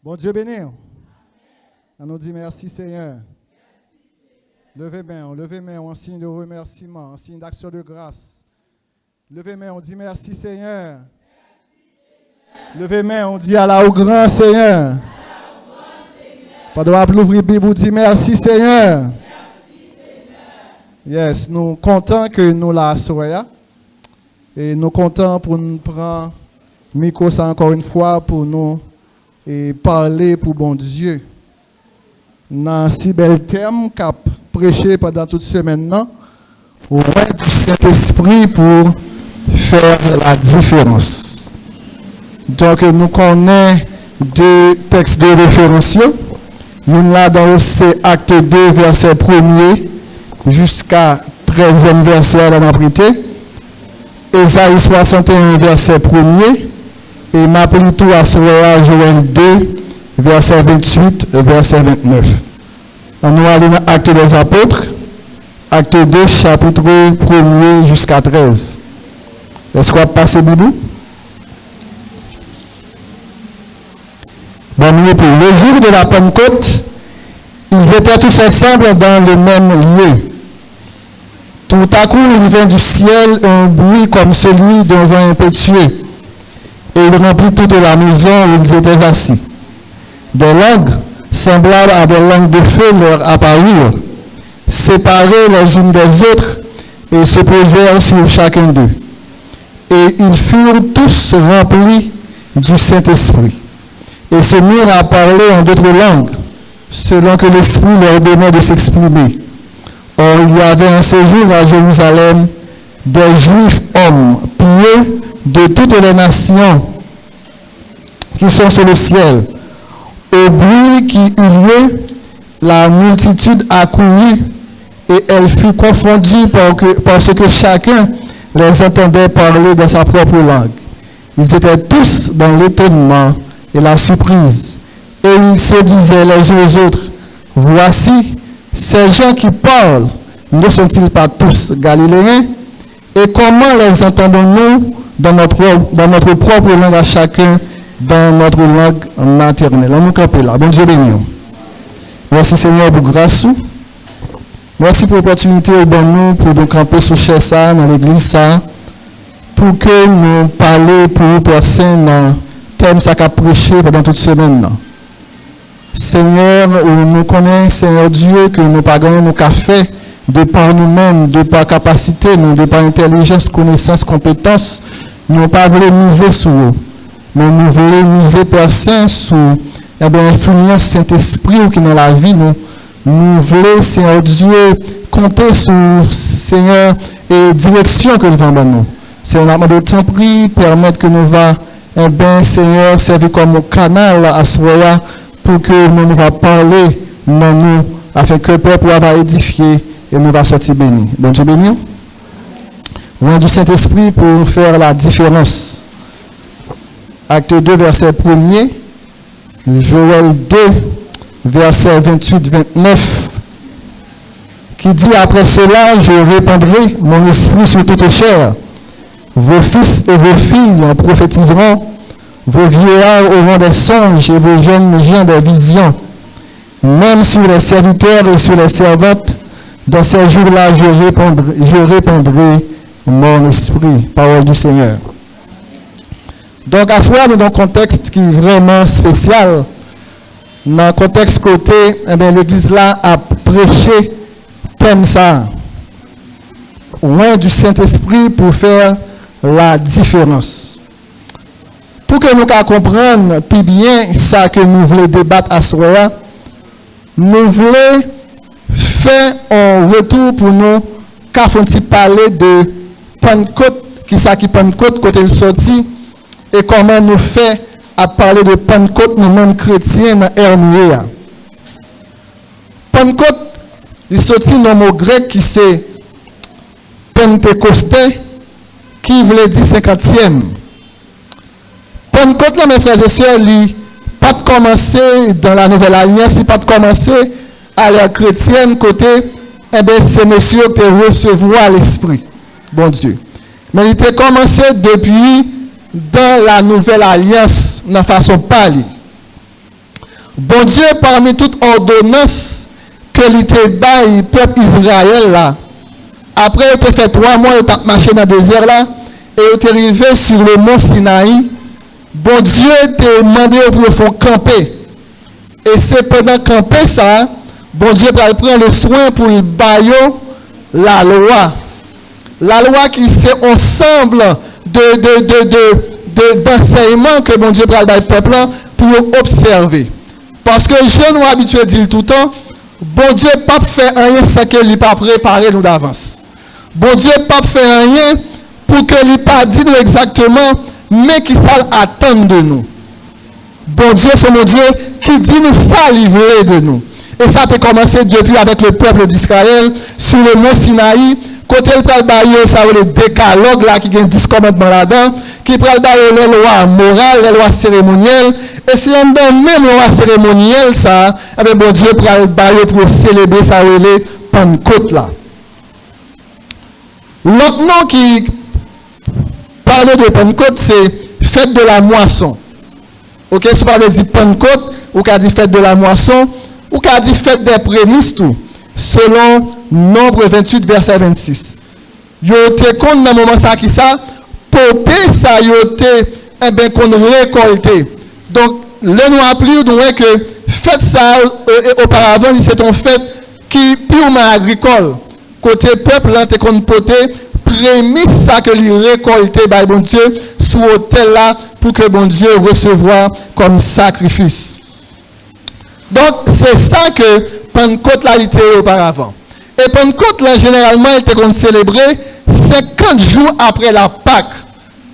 Bon Dieu béni. On nous dit merci Seigneur. Levez main en signe de remerciement, en signe d'action de grâce. Levez main, on dit merci Seigneur. Levez main, on dit à la au grand Seigneur. Pendant l'ouvrir la Bible, on dit merci Seigneur. Yes, nous sommes contents que nous la soyons. Et nous sommes contents pour nous prendre le micro ça encore une fois pour nous et parler pour bon Dieu. Dans si bel thème qu'a prêché pendant toute semaine, au moins du Saint-Esprit pour faire la différence. Donc nous connaissons deux textes de référence. Nous là dans c'est acte 2 verset 1er jusqu'à 13e verset dans la prêté. Ésaïe 61 verset 1er et m'appelle tout à Joël 2 verset 28 verset 29. On nous allons dans acte des apôtres, acte 2 chapitre 1er jusqu'à 13. Est-ce qu'on va passer Bibou? Bon, pour le jour de la Pentecôte, ils étaient tous ensemble dans le même lieu. Tout à coup, il vint du ciel un bruit comme celui d'un vent impétueux, et il remplit toute la maison où ils étaient assis. Des langues semblables à des langues de feu leur apparurent, séparées les unes des autres, et se posèrent sur chacun d'eux. Et ils furent tous remplis du Saint-Esprit, et se mirent à parler en d'autres langues, selon que l'Esprit leur donnait de s'exprimer. Or, il y avait un séjour à Jérusalem des Juifs hommes pieux de toutes les nations qui sont sur le ciel. Au bruit qui eut lieu, la multitude accourut et elle fut confondue parce que chacun les entendait parler dans sa propre langue. Ils étaient tous dans l'étonnement et la surprise. Et ils se disaient les uns aux autres, voici, ces gens qui parlent, ne sont-ils pas tous galiléens? Et comment les entendons-nous dans notre propre langue à chacun, dans notre langue maternelle? On nous campe là. Bon Dieu béni. Merci Seigneur pour grâce. Merci pour l'opportunité pour nous pour camper sous chez ça, dans l'église ça, pour que nous parlions pour personne dans le thème ça qu'a prêché pendant toute semaine. Seigneur, nous connaissons, Seigneur Dieu, que nous pas gagné nos cafés de par nous-mêmes, de par capacité, de par intelligence, connaissance, compétence. Nous pas voulu miser sur eux, mais nous voulons miser personne sur l'influence Saint-Esprit qui est dans la vie. Nous voulons, Seigneur Dieu, compter sur Seigneur et direction que nous avons nous. Seigneur, nous avons pris, permettre que nous va, Seigneur, servir comme canal à Soya, pour que nous va parler dans nous, afin que le peuple va édifier et nous va sortir béni. Bon Dieu béni. Loin du Saint-Esprit pour faire la différence. Acte 2, verset 1er. Joël 2, verset 28-29. Qui dit, après cela, je répandrai mon esprit sur toute chair. Vos fils et vos filles en prophétiseront. Vos vieillards auront des songes et vos jeunes gens des visions. Même sur les serviteurs et sur les servantes, dans ces jours-là, je répandrai mon esprit. Parole du Seigneur. Donc, à ce moment, nous dans un contexte qui est vraiment spécial. Dans le contexte côté, l'Église là a prêché thème ça. Loin du Saint-Esprit pour faire la différence. Pour que nous comprenions plus bien ça que nous voulons débattre à ce moment, nous voulons faire un retour pour nous, car on parler de Pentecôte, qui ça qui Pentecôte, côté le sorti, et comment nous fait à parler de Pentecôte, nous-mêmes chrétiens, dans l'ère. Pentecôte, il sorti dans le mot grec qui c'est Pentecosté, qui voulait dire 50e. Pentecôte, là, mes frères et sœurs, il pas de commencer dans la Nouvelle Alliance, il pas de commencer à l'ère chrétienne, côté, c'est monsieur qui recevoir l'Esprit, bon Dieu. Mais il était commencé depuis dans la Nouvelle Alliance, de façon parler. Bon Dieu, parmi toutes ordonnances que l'ité bail peuple Israël là, après il a fait 3 mois, il a marché dans le désert là, et il est arrivé sur le mont Sinaï. Bon Dieu t'a demandé pour faire camper. Et c'est pendant camper ça, bon Dieu va prendre le soin pour le bailler la loi. La loi qui c'est ensemble d'enseignements que bon Dieu va bailler le peuple pour observer. Parce que je nous habitué à dire tout le temps, bon Dieu pas fait rien sans qu'il n'ait pas préparé nous d'avance. Bon Dieu pas fait rien pour que l'ait pas dit nous exactement, mais qui ça attend de nous. Bon Dieu, c'est mon Dieu qui dit nous ça livrer de nous. Et ça a commencé depuis avec le peuple d'Israël sur le mont Sinaï. Côté le pral bailler ça le décalogue là qui a 10 commandements là-dedans, qui pral bailler les lois morales, les lois cérémonielles. Et c'est un même loi cérémonielle ça, avec bon Dieu pral bailler pour célébrer ça le Pentecôte là. L'autre nom qui parle de Pentecôte, c'est fête de la moisson. Ok, si on dit Pentecôte, ou qu'on dit fête de la moisson, ou qu'on dit fête des prémices tout, selon Nombre 28, verset 26. Yo te kon dans moment ça qui ça, porter ça yo te, eh ben qu'on récolter. Donc, le nous appelons donc que fête ça auparavant, c'est une fête qui purement agricole. Côté peuple, là, te kon porter prémisse ça que lui récolter par bon Dieu sur l'autel là pour que bon Dieu recevoir comme sacrifice. Donc c'est ça que Pentecôte là était auparavant. Et Pentecôte là généralement il était qu'on célébrait 50 jours après la Pâque.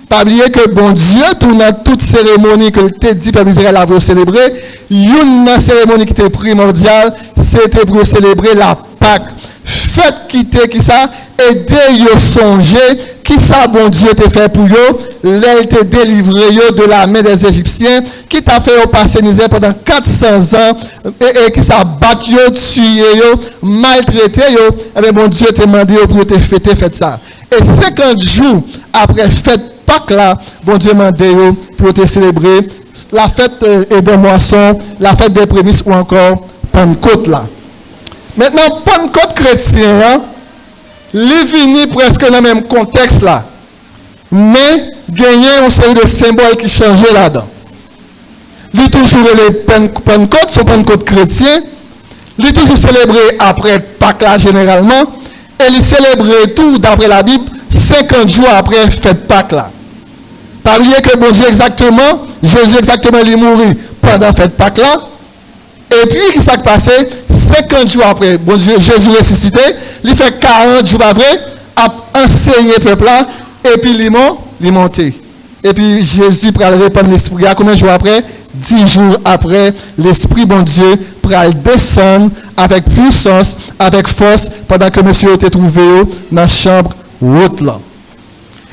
Pas oublier que bon Dieu tourne toute cérémonie que te dit peuple Israël a pour célébrer, une cérémonie qui était primordiale, c'était pour célébrer la Pâque. Faites quitter qui ça, aider yo songer, qui ça bon Dieu t'a fait pour yo, l'aile t'a délivré yo de la main des Égyptiens, qui t'a fait passer misère pendant 400 ans, et qui ça battu yo, tué yo, maltraité yo, et bien bon Dieu t'a demandé pour te fêter, faites ça. Et 50 jours après fête Pâques là, bon Dieu m'a demandé yo pour te célébrer la fête des moissons, la fête des prémices ou encore Pentecôte là. Maintenant, Pentecôte chrétien, il vient presque dans le même contexte là. Mais, il y a une série de symboles qui changent là-dedans. Il est toujours le Pentecôte, son Pentecôte chrétien. Il est toujours célébré après Pâques là, généralement. Et il célèbre tout, d'après la Bible, 50 jours après fête Pâques là. Pas oublier que bon Dieu exactement, Jésus exactement, il est mort pendant fête Pâques là. Et puis, qu'est-ce qui s'est passé? 50 jours après, bon Dieu, Jésus ressuscité, il fait 40 jours après, a enseigné le peuple là, et puis il monté. Et puis Jésus pour répandre l'esprit. Combien de jours après? 10 jours après, l'esprit, bon Dieu, pour descendre avec puissance, avec force, pendant que monsieur était trouvé dans la chambre haute là.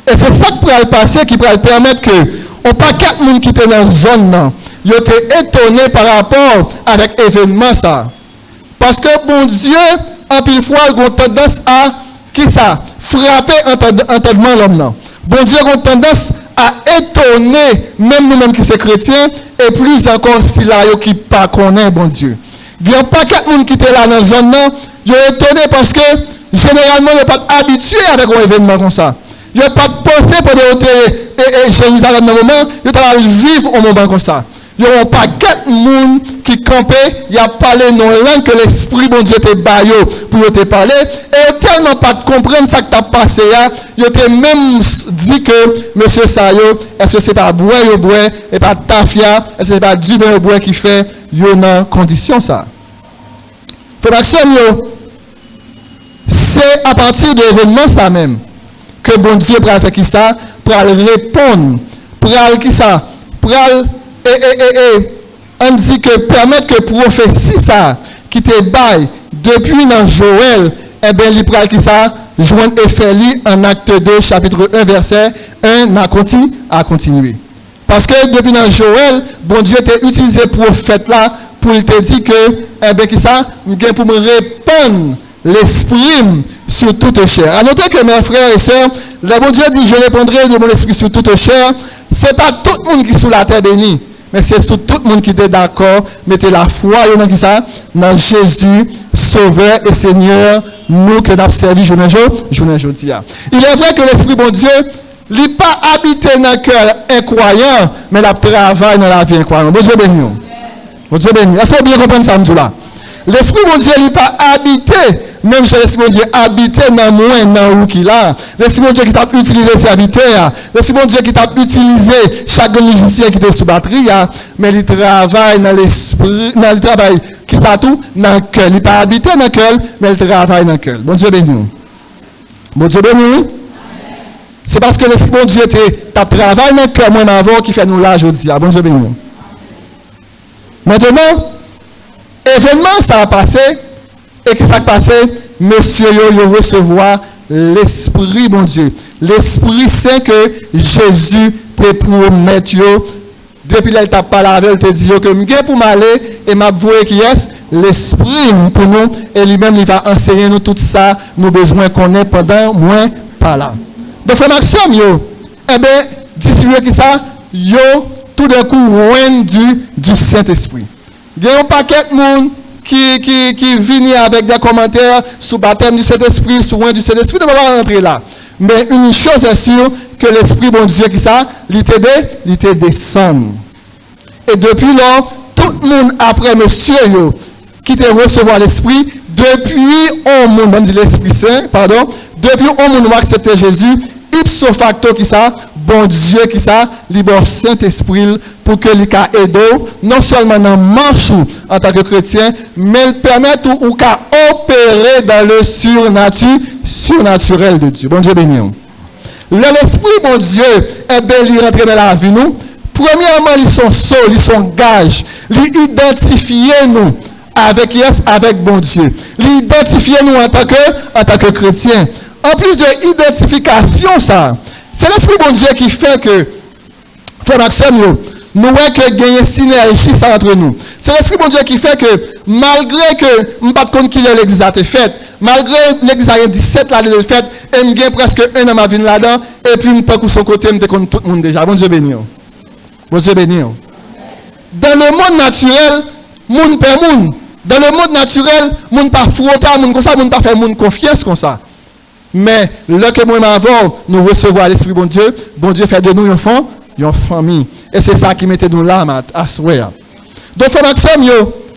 Et c'est ça qui pourrait passer, qui pourrait permettre que, on pas 4 personnes qui étaient dans la zone là, ils étaient étonnés par rapport avec l'événement ça. Parce que bon Dieu, en pile fois, il a tendance à, qui ça, frapper entendement l'homme là. Bon Dieu a tendance à étonner, même nous-mêmes qui sommes chrétiens, et plus encore si là, qui pas connaît bon Dieu. Il n'y a pas 4 personnes qui étaient là dans la zone là, ils sont étonnés parce que, généralement, ils ne sont pas habitués avec un événement comme ça. Ils n'ont pas pensé pour Jérusalem dans le moment, ils ont vivre un moment comme ça. Il n'y aura pas 4 personnes qui campaient, il y a parlé non langue que l'esprit bon Dieu te baillé pour te parler. Et tellement pas de comprendre ça que tu as passé là, il te même dit que monsieur Sayo, est-ce que c'est pas bois et pas tafia, est-ce que c'est pas du vin au bois qui fait une condition ça. C'est à partir de l'événement ça même que bon Dieu pour faire qui ça, pour répondre, pour qui ça, pour on dit que permettre que prophétie ça qui te baille depuis dans Joël, eh bien il prend qui ça joindre effet en acte 2 chapitre 1 verset 1 à continuer. Parce que depuis dans Joël, bon Dieu t'a utilisé prophète là pour te dire que eh bien qui ça pour me répandre l'esprit sur toute chair. À noter que mes frères et sœurs, le bon Dieu dit je répondrai de mon esprit sur toute chair. C'est pas tout le monde qui est sur la terre bénie. mais c'est sur tout le monde qui était d'accord, mettez la foi dans qui ça, dans Jésus, Sauveur et Seigneur, nous que nous avons servi journée aujourd'hui. Il est vrai que l'Esprit bon Dieu, il n'est pas habité dans le cœur incroyant, mais il travaille dans la vie incroyante. Bon Dieu béni. Bon Dieu béni. Est-ce que vous bien comprendre ça, là? L'Esprit bon Dieu, il n'est pas habité, même si l'Esprit bon Dieu habité dans moi, dans où qu'il a. L'Esprit bon Dieu qui t'a utilisé ses serviteurs, l'Esprit bon Dieu qui t'a utilisé chaque musicien qui est sous batterie, mais il travaille dans l'esprit, il travaille, qui ça tout, dans le cœur. Il n'est pas habité dans le cœur, mais il travaille dans le cœur. Bon Dieu béni. Bon Dieu béni. C'est parce que l'Esprit bon Dieu t'a travaillé dans le cœur, moi, avant, qui fait nous là aujourd'hui. Bon Dieu béni. Maintenant, événement ça a passé, et qui s'est passé, monsieur yo recevoir l'Esprit bon Dieu. L'Esprit Saint que Jésus te promet depuis là il t'a parlé avec il te dit que je pour m'aller et m'a voué qui est l'Esprit pour nous et lui-même il va enseigner nous tout ça nous besoin qu'on ait pendant moins par là. Donc frère Maxime eh bien d'ici qui ça yo tout d'un coup loin du Saint-Esprit. Il y a un paquet de monde qui vient avec des commentaires sur le baptême du Saint-Esprit, sur loin du Saint-Esprit, on va rentrer là. Mais une chose est sûre, que l'Esprit, bon Dieu, qui ça, il te descend. Et depuis là, tout le monde après monsieur, qui te recevoir l'Esprit, depuis on monde, on dit l'Esprit Saint, pardon, depuis on monde accepter Jésus, ipso facto qui ça, bon Dieu qui ça, libre Saint-Esprit pour que lui aide non seulement dans marche en tant que chrétien, mais il permet ou qu'à opérer dans le surnaturel de Dieu. Bon Dieu béni. L'Esprit, bon Dieu, est bien il rentre dans la vie nous. Premièrement, ils sont sauts, ils sont gages, ils identifient nous avec bon Dieu. Ils identifient nous en tant que chrétien. En plus de l'identification, ça, c'est l'Esprit bon Dieu qui fait que, frère Maxime, nous voyons que il y a une synergie entre nous. C'est l'Esprit bon Dieu qui fait que, malgré que, je ne sais pas qui l'église a été faite, malgré l'église a 17 là, de fait, et je presque un an ma vie là-dedans, et puis, je suis son côté, je connais tout le monde déjà. Bon Dieu béni. Bon Dieu béni. Dans le monde naturel, monde per monde. Dans le monde naturel, monde pas frotter, monde comme ça, monde pas faire monde confiance comme ça. Mais là que moi avant, nous recevons l'Esprit bon Dieu fait de nous une famille. Et c'est ça qui mettait nous là à souhait. Donc, frère Maxime,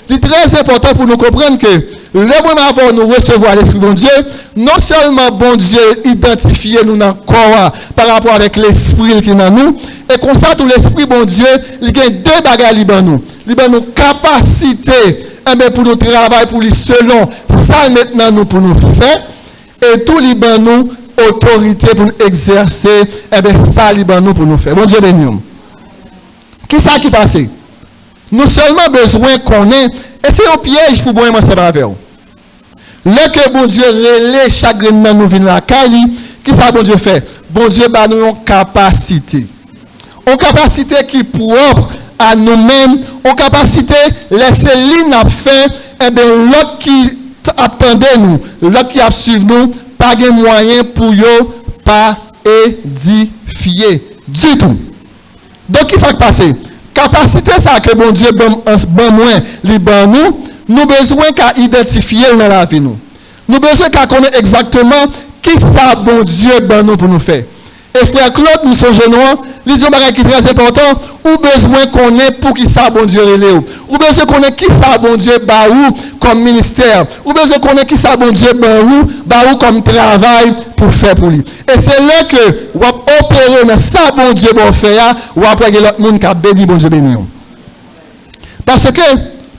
il est très important pour nous comprendre que le moment avant nous recevoir l'Esprit bon Dieu, non seulement bon Dieu identifier nous dans le corps par rapport avec l'Esprit qui est dans nous, et comme ça, tout l'Esprit bon Dieu, il y a deux bagages dans nous. Il y a nos capacités pour nous travailler pour lui selon ça maintenant nous pour nous faire. Et tout Liban nous, autorité pour nous exercer, et bien ça Liban nous pour nous faire. Bon Dieu béni. Qui ça qui passe? Nous seulement besoin qu'on ait, et c'est un piège pour moi ensemble avec vous. Là que bon Dieu relève chagrin nous vient la Cali, qui ça bon Dieu fait? Bon Dieu bah nous une capacité. Une capacité qui est propre à nous-mêmes, une capacité laisser l'in fait, et bien l'autre qui attendez nous, l'autre qui a suivi nous, pas de moyen pour yo pas édifier du tout. Donc, qui s'est passé? Capacité, ça que bon Dieu, bon moins, nous besoin qu'à identifier dans la vie nous. Nous besoin qu'à connaître exactement qui ça bon Dieu ben nous pour nous faire. Et frère Claude, nous sommes jeunes, il dit un bagage qui est très important, ou besoin qu'on ait pour qui ça bon Dieu relève, ou besoin qu'on ait qui ça bon Dieu baou comme ministère, ou besoin qu'on ait qui ça bon Dieu baou comme travail pour faire pour lui. Et c'est là que on va opérer dans ça bon Dieu bon faire, ou après l'autre monde qui a béni bon Dieu béni. Parce que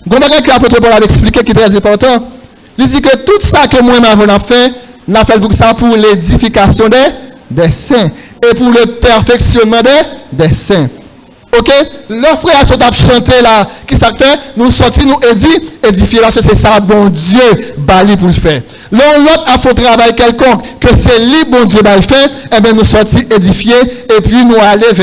le bagage que l'apôtre Paul a expliqué qui est très important, il dit que tout ça que moi m'avons fait, n'a fait pour ça pour l'édification des saints et pour le perfectionnement des saints. Ok? Le frère a chanté là, qui ça fait? Nous sortis, nous édifier parce que c'est ça, bon Dieu, bali pour le faire. L'autre a fait travail quelconque, que c'est lui, bon Dieu, bali faire, et bien nous sortis édifier et puis nous aller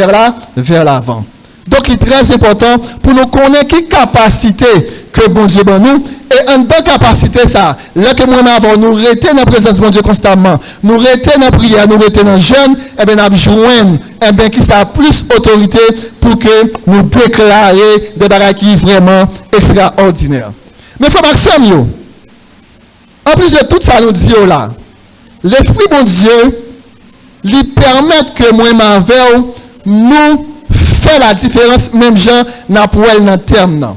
vers l'avant. Donc, il est très important pour nous connaître quelle capacité que bon Dieu nous Et en tant capacité ça, là que moi avant nous rester dans la présence de Dieu constamment, nous rester dans la prière, nous rester dans le jeûne, et bien nous joindre, et bien qui ça a plus autorité pour que nous déclarer des bagages qui sont vraiment extraordinaires. Mais frère Maxime, en plus de tout ça nous dit là, l'Esprit bon Dieu lui permet que moi avec nous fait la différence même gens n'a pour elle dans terme non.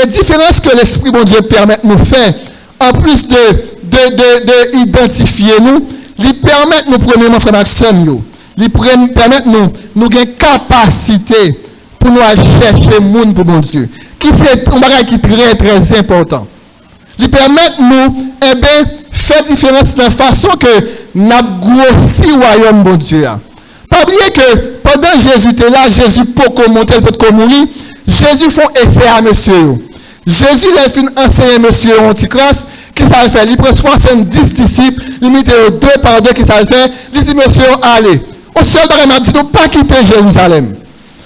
Et différence que l'Esprit bon Dieu permet de nous faire, en plus de identifier nous, lui permet nous premièrement frère Maxime, lui permet nous une capacité pour nous aller chercher monde pour bon Dieu. Qui c'est un bagage qui est très très important. Lui permet nous faire différence de la façon que nous grossi le royaume bon Dieu. Pas oublier que pendant Jésus était là, Jésus peut monter, peut mourir. Jésus font essai à monsieur. Jésus l'a fait enseigner monsieur Antichrist, qui ça fait. Il prend 70 disciples, il met 2 par 2 qui ça fait. Il dit monsieur, allez. Au seul temps, il m'a dit, ne pas quitter Jérusalem.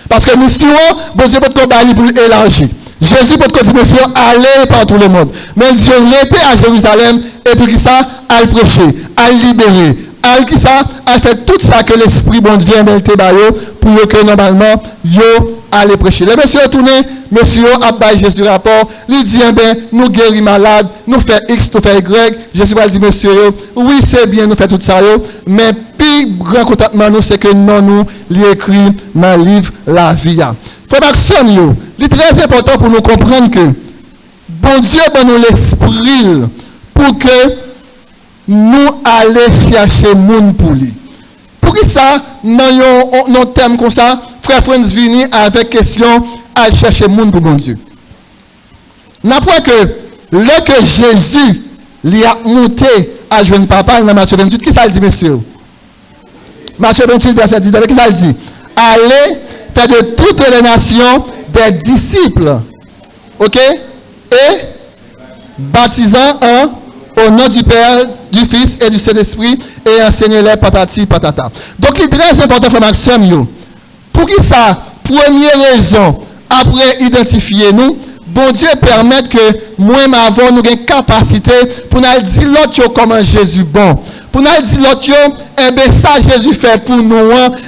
Parce que mission, bon Dieu peut combattre pour élargir. Jésus peut continuer mission, aller par tout le monde. Mais Dieu était à Jérusalem, et puis ça, à le prêcher, à le libérer. À qui ça, a fait tout ça que l'Esprit bon Dieu a mis pour que normalement, yo allez prêcher. Les messieurs retournent, monsieur a baillé Jésus rapport, il dit, nous guérir malade, nous faire X, nous faire Y. Jésus va dire, monsieur, oui, c'est bien, nous faire tout ça, mais plus grand contentement, nous, c'est que nous l'écrit dans le livre La Vie. Frère Maxime, il est très important pour nous comprendre que bon Dieu donne nous l'esprit pour que nous allons chercher monde pour lui. Pour que ça, dans un thème comme ça, frère Franz vini avec question à chercher monde pour bon Dieu. N'a pas que là que Jésus lui a monté à jeune papa dans Matthieu 28, qui ça le dit, monsieur? Matthieu 28, verset 10, qui ça le dit? Allez faire de toutes les nations des disciples. Ok? Et baptisant au nom du Père, du Fils et du Saint-Esprit, et enseignez-les patati patata. Donc, il est très important, frère Maxime, pour qui ça, première raison, après identifier nous, bon Dieu permet que moi, avant, nous ayons une capacité pour nous dire l'autre comment Jésus bon. Pour nous dire l'autre, eh bien, ça, Jésus fait pour nous,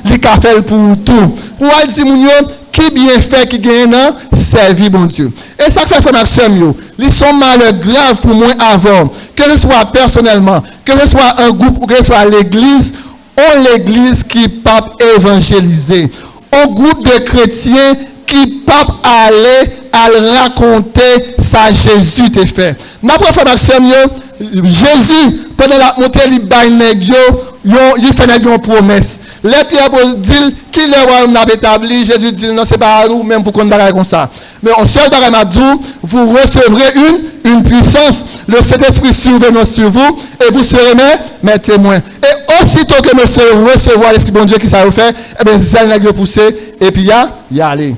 il a fait pour tout. Pour nous dire, qui bien fait, qui gagne, servir bon Dieu. Et ça fait frère Maxime, ils sont malheurs graves pour moi avant, que ce soit personnellement, que ce soit un groupe ou que ce soit l'église, ou l'église qui pas évangéliser, un groupe de chrétiens qui pas aller à raconter ça Jésus t'a fait. Notre frère Maxime, Jésus, pendant la montée, il fait une promesse. Les pierres disent qui le royaume n'a établi. Jésus dit non, c'est pas à nous même pour qu'on ne comme ça. Mais en seul barrage m'a dit, vous recevrez une puissance. Le Saint-Esprit surviendra sur vous et vous serez mes témoins. Et aussitôt que monsieur recevoir les bon Dieu qui ça vous fait, eh bien, zèle n'a poussé et puis y aller.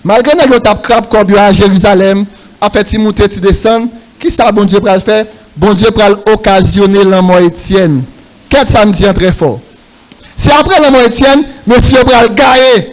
Malgré que tape crabe comme à Jérusalem, a fait Timothée qui descend, qui ça bon Dieu va le faire? Bon Dieu va occasionner la mort Étienne. Qu'est-ce que ça me dit très fort? Si après la mort Étienne, monsieur va le gailler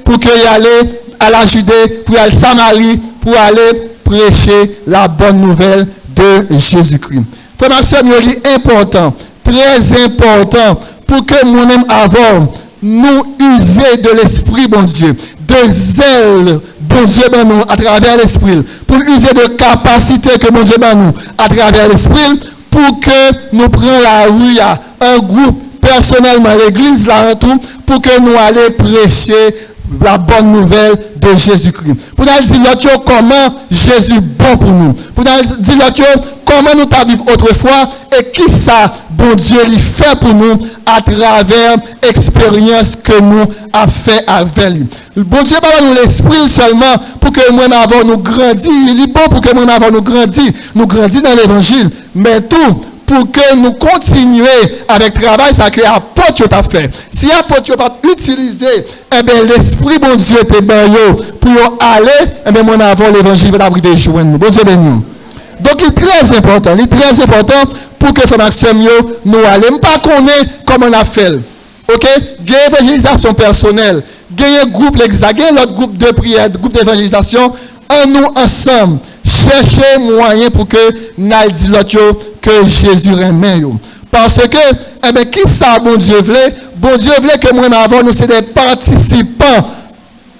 pour qu'il aille à la Judée, pour aller à Samarie, pour aller prêcher la bonne nouvelle de Jésus-Christ. Frère Maxime, il est important, très important, pour que nous-mêmes avons nous user de l'esprit, bon Dieu, de zèle, bon Dieu, ben nous, à travers l'esprit, pour user de capacité que bon Dieu, ben nous, à travers l'esprit, pour que nous prenions la rue, un groupe, personnellement, l'église là, en tout, pour que nous allions prêcher la bonne nouvelle de Jésus-Christ. Pour nous dire comment Jésus est bon pour nous. Pour nous dire comment nous t'avons vécu autrefois et qui ça, bon Dieu, il fait pour nous à travers l'expérience que nous avons fait avec lui. Bon Dieu, pas nous l'esprit seulement pour que nous avons nous grandi. Il est bon pour que nous avons nous grandi dans l'évangile, mais tout pour que nous continuions avec le travail ça que l'apôtre a fait. Si l'apôtre n'a pas utilisé, eh bien, l'esprit, bon Dieu, était bon pour aller, eh bien, nous avons l'évangile va abriter joindre. Bon Dieu béni. Donc, il est très important. Il est très important pour que Frère Maxime, nous allons pas connaître comment on a fait. Ok? Il y a évangélisation personnelle. Il y a un groupe, l'autre groupe de prière, groupe d'évangélisation en nous ensemble, chercher moyen pour que nous disions l'autre que Jésus remet. Parce que, eh bien, qui ça, bon Dieu voulait? Bon Dieu voulait que moi, avant, nous, c'est des participants.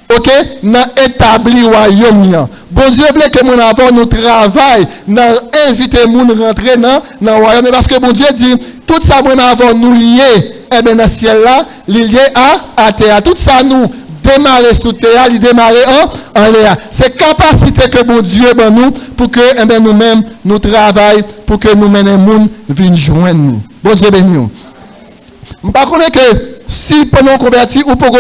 Ok, dans établi royaume. Bon Dieu voulait que mon avant nous travaille, dans inviter les gens à rentrer dans le royaume. Parce que bon Dieu dit, tout ça, mon avant nous lié, eh bien, dans le ciel là, lié à terre. Tout ça, nous démarrer sous terre, démarrer en l'air. C'est capacité que bon Dieu ben nous pour que eh bien, nous-mêmes nous travaillons, pour que nous menions les gens viennent joindre nous. Bon Dieu béni nous. Je ne sais pas que si pendant converti, ou pour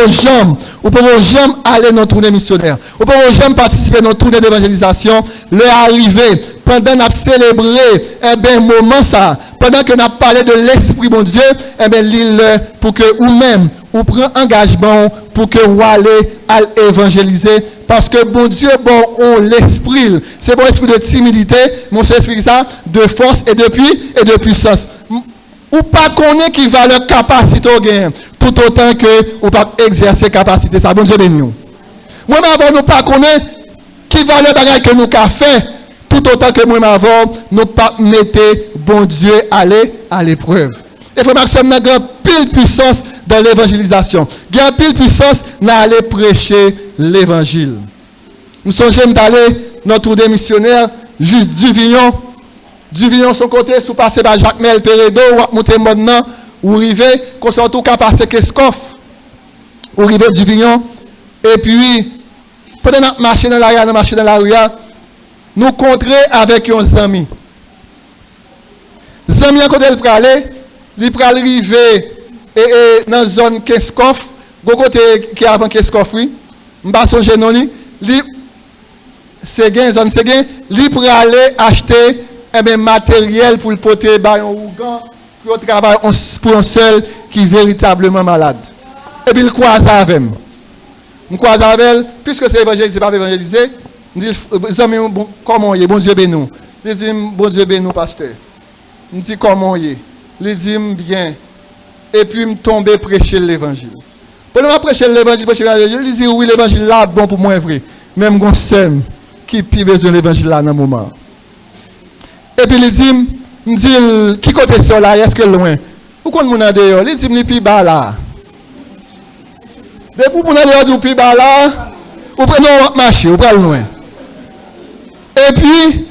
jamais aller dans notre tournée missionnaire, ou pour jamais participer à notre tournée d'évangélisation, l'arrivée, pendant qu'on a célébré, eh bien, moment ça, pendant qu'on a parlé de l'Esprit, bon Dieu, eh bien, l'île, pour que vous-même, vous prenez engagement, pour que vous allez à évangéliser, parce que bon Dieu, bon, on l'esprit, c'est bon esprit de timidité, mon esprit ça, de force et de puissance. Ou pas connaître qui va leur capacité au gain, tout autant que ou pas exercer capacité ça. Bon Dieu béni nous. Moi avant nous pas connaître qui va le bagage que nous avons fait, tout autant que moi avant nous pas mettre bon Dieu à l'épreuve. Et frère Maxime n'a grand pile puissance dans l'évangélisation. Grand pile puissance dans aller prêcher l'évangile. Nous songeons d'aller notre des missionnaires juste du Vignon son côté, sous passer par Jacques Mel Peredo, ou monter maintenant, ou arriver, qu'on soit tout cas passer Kescoff, ou arriver du Vignon, et puis, pendant notre marcher dans la rue, nous contrer avec un ami. Zami à côté de praler, il peut arriver dans la zone Kescoff, côté qui est avant Kescoff, oui, je ne sais pas si zone Séguin, il peut aller acheter matériel pour le porter un ougan pour travailler pour un seul qui est véritablement malade. Et puis il croise avec moi. Je croise avec elle, puisque c'est évangélisé, c'est pas évangélisé. Je dis, comment il est, bon Dieu béni. Il dit, bon Dieu béni, pasteur. Je dis, comment il est. Il dit, bien. Et puis, je tombe prêcher l'évangile. Pendant que je prêche l'évangile, il dit, oui, l'évangile là, bon pour moi, vrai. Même quand c'est qui pire besoin de l'évangile là dans le moment. Et puis il dit, qui côté sur là, est-ce que loin? Pourquoi on a dehors? Il dit, il plus bas là. Depuis qu'on a dehors du plus bas là, ou prenons marcher, ou prenons loin. Et puis,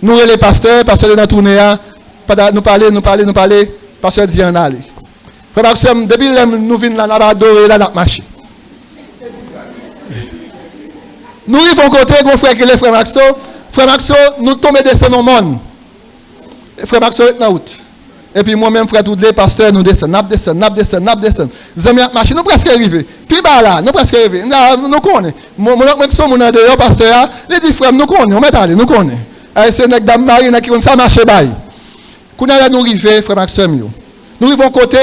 nous les pasteurs de la tournée, nous parler, pasteur dit en aller. Frère Maxime, depuis nous venons là, nous avons adoré là, nous marcher. Nous arrivons côté, mon frère qui est frère Maxo. Frère Maxo, nous tombons descendre au monde. Frère Maxo est en route. Et puis moi-même, frère Toudlé, pasteur, nous descendons. Les amis marché, nous presque arrivés. Puis là, nous presque arrivés. Nous connaissons. Moi, mon dehors, pasteur, il dit, frère, nous connaissons. On met aller, nous connaissons. C'est une dame Marie qui dit, ça marche pas. Quand nous arrivons, frère Maxime, nous arrivons côté,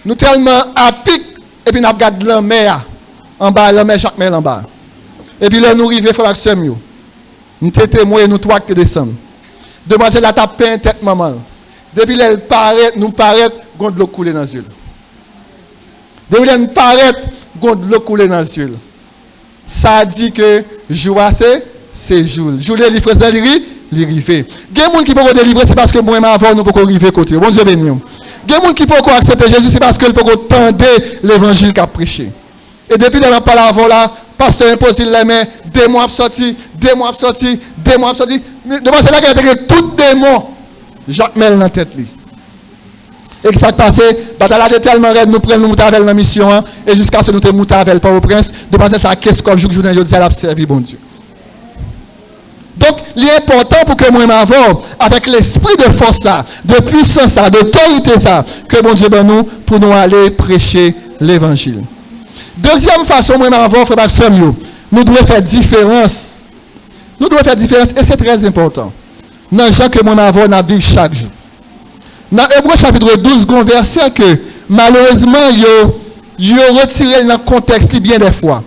nous tellement à pic, et puis nous regardons la mer en bas, la mer, chaque mer en bas. Et puis là, nous arrivons, frère Maxime, nous sommes témoins, nous trois qui descendons. Demoiselle a tapé un tête maman. Depuis elle paraît, nous paraît, qu'on de l'eau couler dans les yeux. Depuis elle paraît, qu'on de l'eau couler dans les yeux. Ça dit que joie c'est jour. Jour les livres dans l'iri, l'irivé. Il y a des gens qui peuvent délivrer, c'est parce que moi avant nous pouvons arriver côté. Bon Dieu béni. Il y a des gens qui peuvent accepter Jésus, c'est parce qu'ils peuvent tendre l'évangile qu'a prêché. Et depuis que je parle avant là, pasteur impose les mains, démon sorti. Devant cela, il y a tout démon. Jacques Mel dans la tête. Et ça qui passe, bataille tellement raide, nous prenons nous avec la mission, et jusqu'à ce que nous te moutons avec le prince, devant ça, qu'est-ce qu'on joue que je dis à servir, bon Dieu. Donc, il est important pour que moi m'avons, avec l'esprit de force, de puissance, d'autorité, que bon Dieu ben nous, pour nous aller prêcher l'évangile. Deuxième façon, moi m'avons, frère Maxime, nous devons faire différence. Nous devons faire différence, et c'est très important. Dans les gens que moi m'avons, nous vivons chaque jour. Dans Hébreux chapitre 12, verset que malheureusement, il a retiré dans le contexte bien des fois.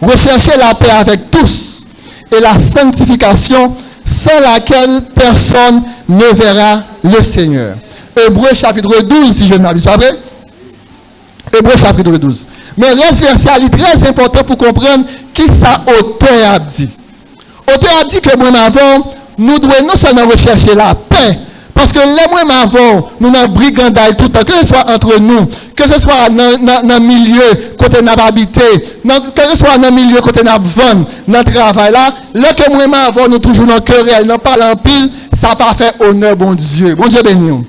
Recherchez la paix avec tous et la sanctification sans laquelle personne ne verra le Seigneur. Hébreux chapitre 12, si je ne m'abuse pas. Hébreux chapitre 12. Mais reste verset est très important pour comprendre qui ça auteur a dit. Auteur a dit que moi avant, nous devons non seulement rechercher la paix, parce que les mois avant, nous avons brigandaille tout le temps, que ce soit entre nous, que ce soit dans le milieu, côté nous habité, que ce soit dans le milieu, côté nous vendre, dans le travail là, là que moi avant, nous toujours dans le querelle, nous parlons en pile, ça n'a pas fait honneur, bon Dieu. Bon Dieu béni.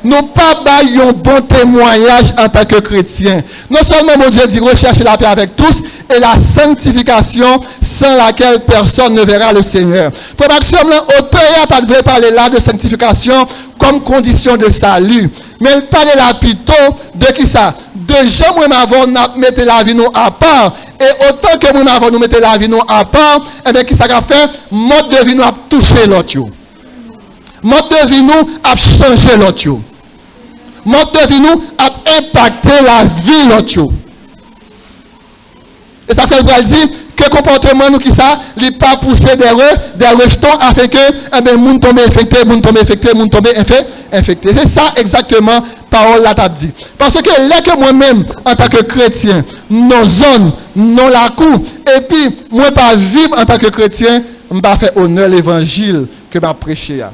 Nous pas baillons bon témoignage en tant que chrétiens. Non seulement mon Dieu dit rechercher la paix avec tous et la sanctification sans laquelle personne ne verra le Seigneur. Frère Maxime, l'auteur n'a pas de parler là de sanctification comme condition de salut. Mais il parle là plutôt de qui ça? De gens moi avant nous mettre la vie nous à part. Et autant que moi avant nous mettre la vie nous à part, et bien qui ça a fait? Mode de vie nous a touché l'autre. Mode de vie nous a changé l'autre. Mode de vie nous a impacté la vie l'autre. Et ça fait le dire que comportement nous qui ça, il pas pousser des rejetons afin que eh moun tombe infecté, moun tombe infecté. C'est ça exactement parole là t'a dit. Parce que là que moi-même en tant que chrétien, nos zones, non la cour et puis moi pas vivre en tant que chrétien, on pas faire honneur l'évangile que m'a prêché.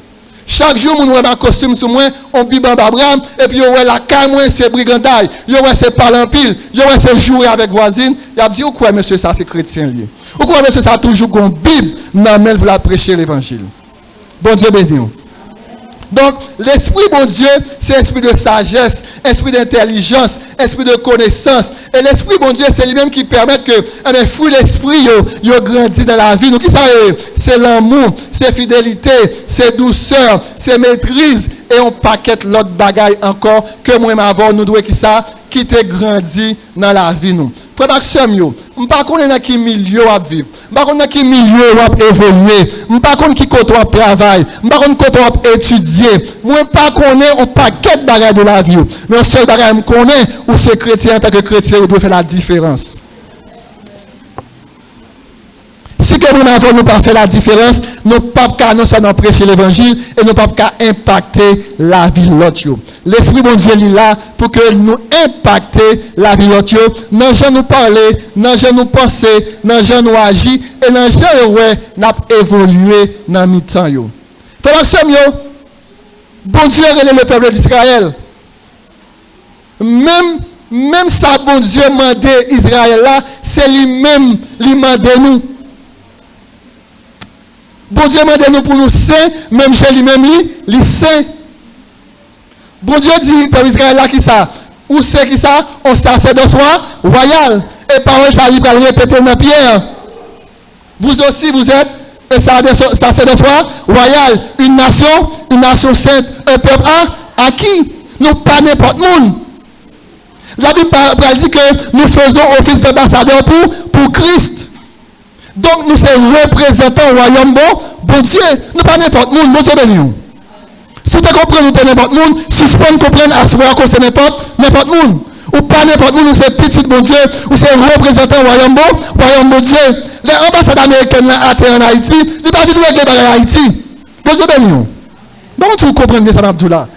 Chaque jour, on a un costume sur moi, on bibe en babram, et puis on a la caille, c'est brigandaille, on a c'est parler en pile, on a c'est jouer avec voisine. Il a dit, ou quoi, monsieur, ça c'est chrétien lié. Ou quoi, monsieur, ça a toujours qu'on Bible, non, mais pour la prêcher l'évangile. Bon Dieu béni. Donc, l'esprit, bon Dieu, c'est esprit de sagesse, esprit d'intelligence, esprit de connaissance. Et l'esprit, bon Dieu, c'est lui-même qui permet que, fruit l'esprit, il grandit dans la vie. Donc, qui ça c'est l'amour, c'est fidélité, c'est douceur, c'est maîtrise. Et on paquette l'autre bagaille encore que moi, avant, nous devons qui ça, qui te grandit dans la vie, nous. Frère Maxime, je ne sais pas dans quel milieu à vivre. Je ne sais pas dans quel milieu à évoluer. Je ne sais pas qui côté à travailler. Je ne sais pas côté à étudier. Je ne sais pas un paquet de bagages de la vie. Mais le seul bagage que je connais, où c'est chrétien en tant que chrétien, il doit faire la différence. Si que nous n'avons pas fait la différence, nous ne pouvons pas non seulement prêcher l'évangile et nous ne pouvons pas impacter la vie de l'autre. L'Esprit bon Dieu est là pour que nous impacter la vie de l'autre. Dans gens nous parler, dans gens nous penser, dans gens nous agir et dans gens nous évoluer dans le temps. Frère Maxime, bon Dieu est le peuple d'Israël. Même ça, bon Dieu mandé Israël là, c'est lui-même qui mande nous. Bon Dieu m'a nous pour nous saints, même chez lui-même, les saints. Bon Dieu dit, pour Israël là, qui ça? Où c'est qui ça? On sacerdoce royal. Et parole ça, il va répéter dans Pierre. Vous aussi, vous êtes un sacerdoce royal. Une nation sainte, un peuple à qui? Nous pas n'importe monde. La Bible dit que nous faisons office d'ambassadeur pour Christ. Donc nous sommes représentants au royaume bon Dieu. Nous pas n'importe monde, bon Dieu béni. Si tu comprends, nous sommes n'importe monde, suspend comprendre à ce moment que c'est n'importe monde. Ou pas n'importe monde, nous sommes petit bon Dieu, ou c'est représentant au royaume bon Dieu. Les ambassadeurs américains en Haïti, ils ne pas venir régler dans Haïti. Bon Dieu béni. Bon, tu comprends ça, Abdoula.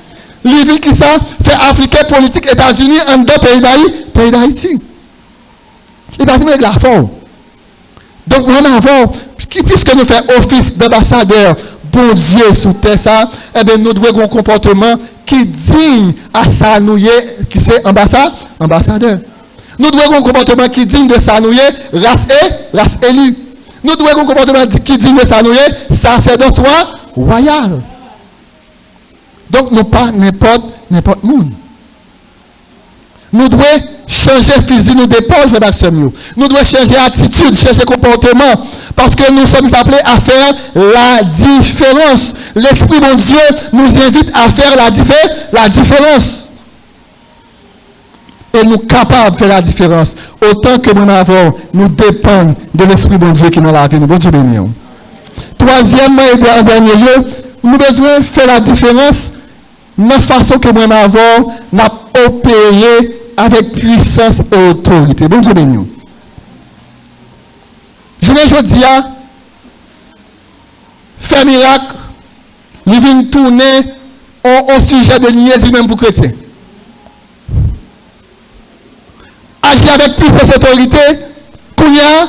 Les villes qui ça fait appliquer politique États-Unis en deux pays d'Haïti. Ils ne pas venir régler la forme. Donc, nous avons, puisque nous faisons office d'ambassadeur, bon Dieu, sous terre, ça, eh bien, nous devons avoir un comportement qui digne à ça, nous, qui c'est ambassadeur. Nous devons avoir un comportement qui digne de ça, nous, race élue. Nous devons avoir un comportement qui digne de ça, nous, sacerdoce royal. Donc, nous pas n'importe monde. Nous devons changer physique, nous dépose le maximum. Nous devons changer attitude, changer comportement. Parce que nous sommes appelés à faire la différence. L'Esprit de Dieu nous invite à faire la différence. Et nous sommes capables de faire la différence. Autant que nous avons, nous dépendons de l'Esprit de Dieu qui est dans la vie. Bon Dieu béni. Troisièmement et en dernier lieu, nous avons besoin de faire la différence dans la façon que nous avons opéré avec puissance et autorité. Bon Dieu béni. Je ne dis pas, faire miracle, il vient tourner au sujet de niaiserie même pour chrétiens. agir avec puissance et autorité, qu'on y a,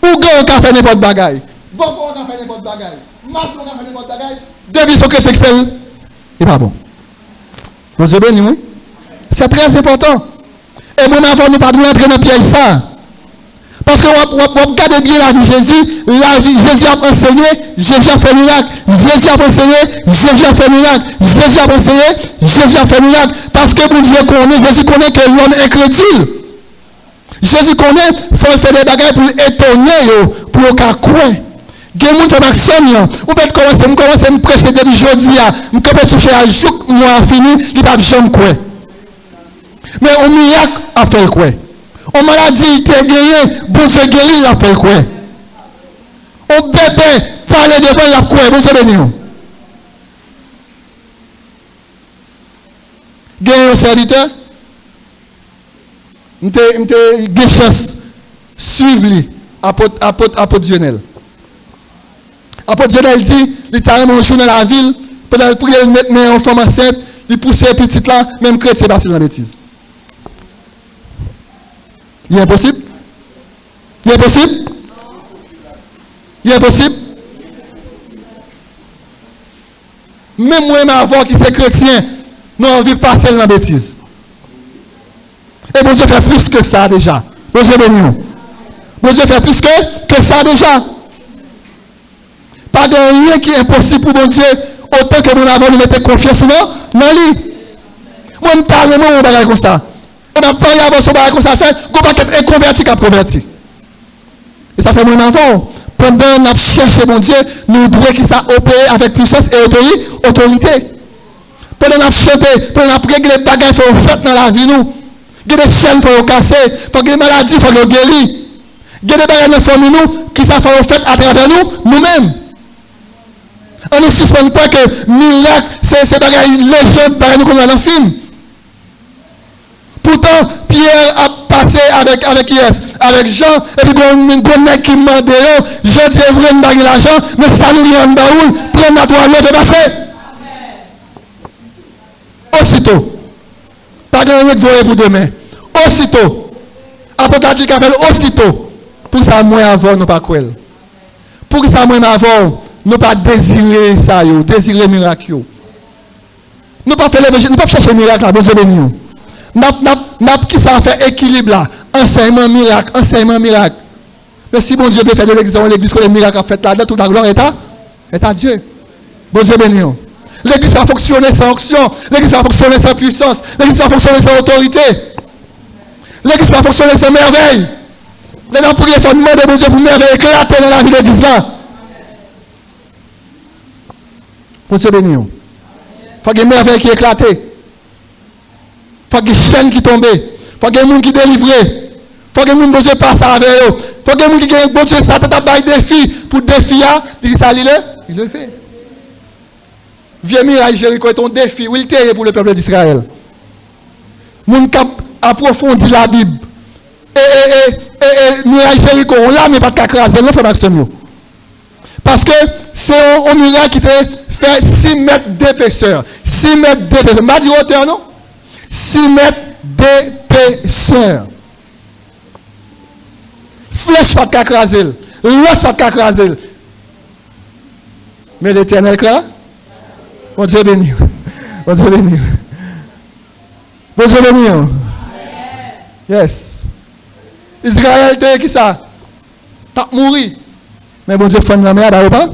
ou qu'on a fait n'importe bagaille. Bon, on a fait n'importe bagaille. Masse, on a fait n'importe bagaille. Depuis ce que c'est que fait, c'est pas bon. Vous avez béni, oui? C'est très important. Et mon enfant, nous ne pas entrer dans le piège ça. Parce que on regarde bien la vie de Jésus, Jésus a enseigné, Jésus a fait miracle, Jésus a enseigné, Jésus a fait miracle, Jésus a enseigné, Jésus a fait miracle. Parce que mon Dieu connaît, Jésus connaît que l'homme est incrédule. Jésus connaît, il faut faire des bagages pour étonner, pour qu'on croit. Il y a des gens qui font maximum. Ou peut-être commencer à me prêcher depuis jeudi, je peux toucher à jour, moi fini, il ne va pas jamais croire. Mais au miracle, a fait quoi? On maladie, il a gagné, bon Dieu guéri, il a fait quoi? Au bébé, parler devant, il a quoi? Bon Dieu béni. Gagné un serviteur, j'ai chance suivre lui, apôtre Lionel. Apôtre Lionel dit, il t'a un jour dans la ville, pour le mettre mes enfants enceinte, il pousse les petites là, même chrétien, c'est la bêtise. Il est impossible? Il est impossible? Il est impossible? Même moi, ma voix qui c'est chrétien, nous avons envie de passer dans la bêtise. Et mon Dieu fait plus que ça déjà. Mon Dieu béni. Mon Dieu fait plus que ça déjà. Pas de rien qui est impossible pour mon Dieu, autant que mon avant nous mettons confiance dans lui. Moi, je ne parle pas de comme ça. On a parlé avant ce bagage comme ça fait, on va être inconverti qu'à converti. Et ça fait mon enfant. Pendant qu'on a cherché mon Dieu, nous devons qu'il ça opérer avec puissance et autorité. Pendant qu'on a chanté, pendant qu'on a pris les bagages qu'il faut faire dans la vie, nous. Il y a des chaînes qu'il faut casser, il faut des maladies, il faut les guérir. Il y a des bagages dans la famille, nous, qui ça faut faire à travers nous-mêmes. On ne suspend pas que miracle, c'est bagages légers, bagages nous comme dans le film. Pourtant, Pierre a passé avec Yes, avec Jean, et puis on a qui m'a dit, je dis vraiment de l'argent, mais ça nous vient en baoul, prendre la toile, fait passer. Aussitôt, pas de rien de voler pour demain. Aussitôt, Apocalypse appelle aussitôt, pour ça, moi avant, nous pas croire. Pour ça, moi avant, nous pas désirer ça, désirer miracle. Nous pas faire l'évangile, nous pas chercher miracle, bon Dieu béni. N'a qui ça fait équilibre là, enseignement miracle. Mais si bon Dieu peut faire de l'église que les miracles a fait là-dedans, toute la gloire est à Dieu. Bon Dieu béni. L'église va fonctionner sans action, l'église va fonctionner sans puissance, l'église va fonctionner sans autorité. L'église va fonctionner sans merveille. Les gens prient faut demander bon Dieu pour merveille éclater dans la vie de l'église là. Bon Dieu béni. Il faut qu'il y ait une merveille qui éclate. Il faut qu'il y ait des chaînes qui tombent. Il faut qu'il y ait des gens qui délivrent. Il faut que les gens passent avec eux. Il faut que les gens qui bon Dieu ça t'a bail défi pour défier, il ça il le fait. Vieux miracle Jéricho est un défi, où il était pour le peuple d'Israël. Moun qui approfondit la Bible. Et miracle Jéricho, on l'a mais pas de craser, non fait maximum. Parce que c'est un miracle qui fait 6 mètres d'épaisseur. 6 mètres d'épaisseur. Je ne dis hauteur, non? 6 mètres d'épaisseur. Flèche pas de craser. L'os pas de craser. Mais l'Éternel là, bon Dieu béni. Bon Dieu béni. Bon Dieu béni. Yes. Israël était qui ça? T'as mouru. Mais bon Dieu fond la mer, d'accord pas?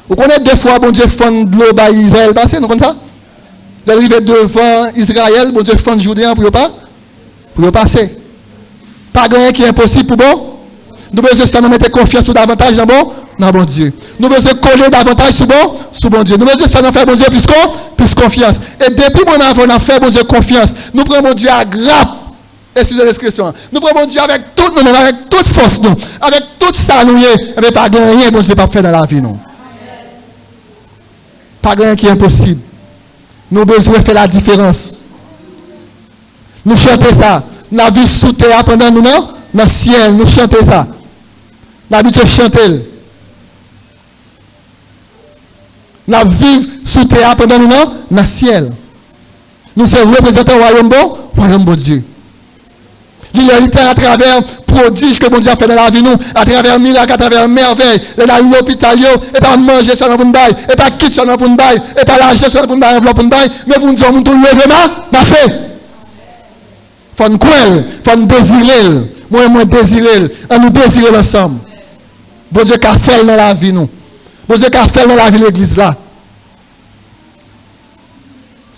Vous connaissez deux fois bon Dieu fond de l'eau par Israël passé, nous connaissez ça? L'arrivée devant Israël, bon Dieu fond Judéen pour y passer. Pas rien qui est impossible pour bon. Nous besoin de mettre confiance davantage dans bon Dieu. Nous besoin de coller davantage sur bon Dieu. Nous besoin de faire bon Dieu plus confiance. Et depuis mon avant, on a fait bon Dieu confiance. Nous prenons bon Dieu à grappe. Excusez l'expression. Nous prenons bon Dieu avec toute nous, avec toute force, nous, avec tout ça, nous, mais pas rien, bon Dieu, pas faire dans la vie, non. Pas rien qui est impossible. Nous besoin de faire la différence. Nous chantons ça. Nous avons vu sous terre pendant nous, non? Dans le ciel, nous chantons ça. Nous avons chanter. Nous avons vu sous terre pendant nous, non? Dans le ciel. Nous sommes représentants du royaume bon Dieu. Guillerité à travers prodiges que bon Dieu a fait dans la vie nous, à travers miracles, à travers merveilles, dans l'hôpital, et pas manger seulement pour nous bailler, et pas quitter seulement pour nous bailler, et pas l'argent seulement pour nous bailler, enveloppe pour nous bailler, mais pour nous dire, nous devons lever marcher. Faut nous croire, faut nous désirer, moi désirer, on nous désirer ensemble. Bon Dieu qu'a fait dans la vie nous. Bon Dieu qu'a fait dans la vie de l'église là.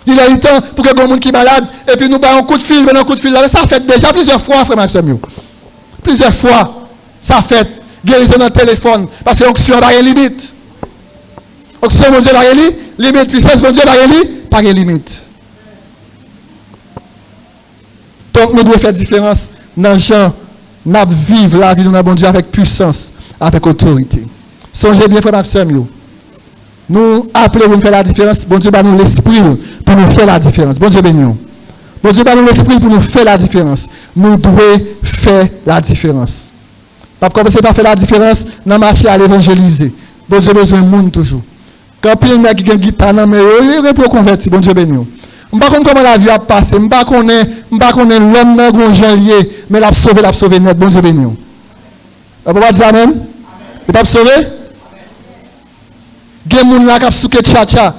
Il a eu le temps pour que les gens qui sont malades, et puis nous avons un coup de fil, un coup de fil là. Ça fait déjà plusieurs fois, frère Maxime. Plusieurs fois, ça fait guérison dans le téléphone. Parce que l'onction n'a pas de limite. L'onction, mon Dieu, n'a pas de limite. Puissance, mon Dieu, n'a pas de limite. Donc, nous devons faire différence dans les gens. Nous vivons la vie de notre bon Dieu avec puissance, avec autorité. Songez bien, frère Maxime. Nous appelons pour faire la différence. Bon Dieu, nous l'esprit pour nous faire la différence. Bon Dieu, béni. Bon Dieu, nous l'esprit pour nous faire la différence. Nous devons faire la différence. Pas commencer par faire la différence dans le marché à l'évangéliser. Bon Dieu, besoin de monde toujours. Quand il y a qui a une guitare, il est pour convertir. Bon Dieu, béni. Je ne sais pas comment la vie a passé. Je ne sais pas l'homme dans le janvier, mais l'a sauvé net. Bon Dieu, béni. Vous pouvez dire amen? Il pas sauvé? Il y a des gens qui ont souké tcha-tcha.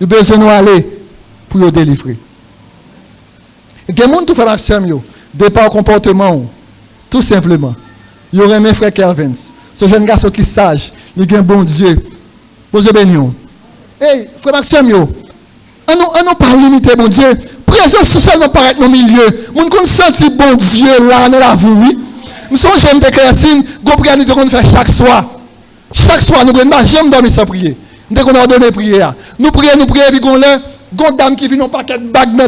Il a besoin d'aller pour le délivrer. Il y a des gens qui ont fait l'action, dépend du comportement. Tout simplement. Il y aurait mes frères Kervins. Ce jeune garçon qui est sage, il a un bon Dieu. Bon Dieu béni. Hey, frère Maxime, on n'a pas limité, bon Dieu. Présence sociale n'a pas être dans le milieu. On a senti bon Dieu là, dans la vie. Nous sommes jeunes de Créatine, nous devons faire chaque soir. Chaque soir, nous ne pouvons jamais dormir sans prier. Dès qu'on a donné prière. Nous prions, puis on a une dame qui vient un paquet de bagues dans la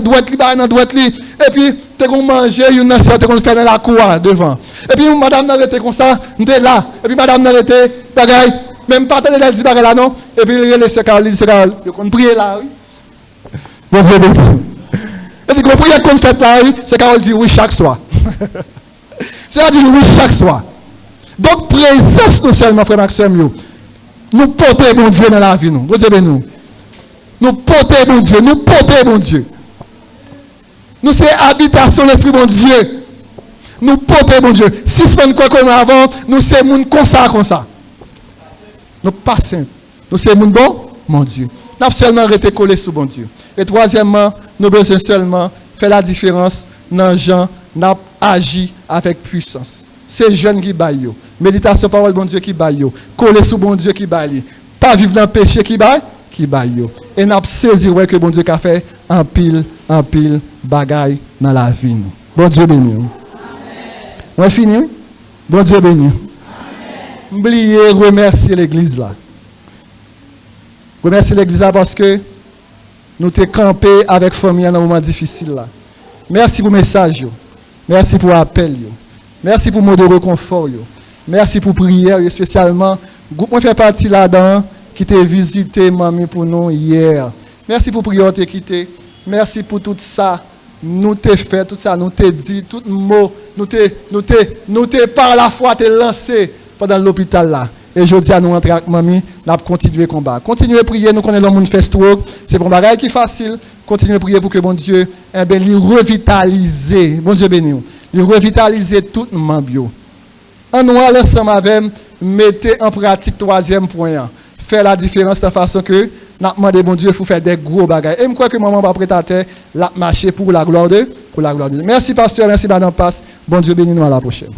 droite, et puis, dès qu'on mange, une nation, qu'on fait dans la cour devant. Et puis, madame n'a été comme ça, nous sommes là. Et puis, madame n'a été, bagaille, même pas elle dit bagaille là, non. Et puis, il laisse Carole, on prie là, oui. Bon Dieu, béni. Et puis, qu'on prie qu'on fait là, oui, c'est Carole dit oui chaque soir. C'est-à-dire oui chaque soir. Donc, présence non seulement, frère Maxime, nous portons mon Dieu dans la vie, nous. Bon Dieu, béni. Nous portons mon Dieu, nous portons mon Dieu. Nous sommes habitation de l'Esprit, mon Dieu. Nous portons mon Dieu. Si ce n'est pas comme avant, nous sommes comme ça. Nous pas simples. Nous sommes bon, mon Dieu. Nous avons seulement été collés sous mon Dieu. Et troisièmement, nous devons seulement faire la différence dans les gens, nous agir avec puissance. C'est jeunes qui baillent. Méditation, parole, bon Dieu qui baillent. Coller sous bon Dieu qui baillent. Pas vivre dans le péché qui baille. Et nous avons saisi que bon Dieu a fait en pile bagaille dans la vie. Bon Dieu béni. On est fini? Bon Dieu béni. Oubliez, remercier l'église là. Remercier l'église là parce que nous t'es campé avec famille dans un moment difficile là. Merci pour le message. Merci pour l'appel. Merci pour le mot de réconfort. Merci pour la prière. Spécialement, le groupe fait partie là-dedans qui t'a visité, mamie, pour nous hier. Merci pour la prière qui t'a quitté. Merci pour tout ça. Nous t'ai fait, tout ça, nous t'ai dit, tout mot, nous t'ai par la foi t'ai lancé pendant l'hôpital là. Et je dis à nous rentrer avec mamie, nous allons continuer le combat. Continuez à prier, nous connaissons le monde fait stroke. C'est pour un bagage qui est facile. Continuez à prier pour que bon Dieu, il revitalise. Bon Dieu béni. Il revitalise tout le monde. En nous, ensemble avec, mettez en pratique troisième point. Faire la différence de façon que nous demandons bon Dieu, il faut faire des gros bagages. Et je crois que maman va prêter à terre, la marcher pour la gloire de Dieu. Merci pasteur, merci madame Passe. Bon Dieu béni nous à la prochaine.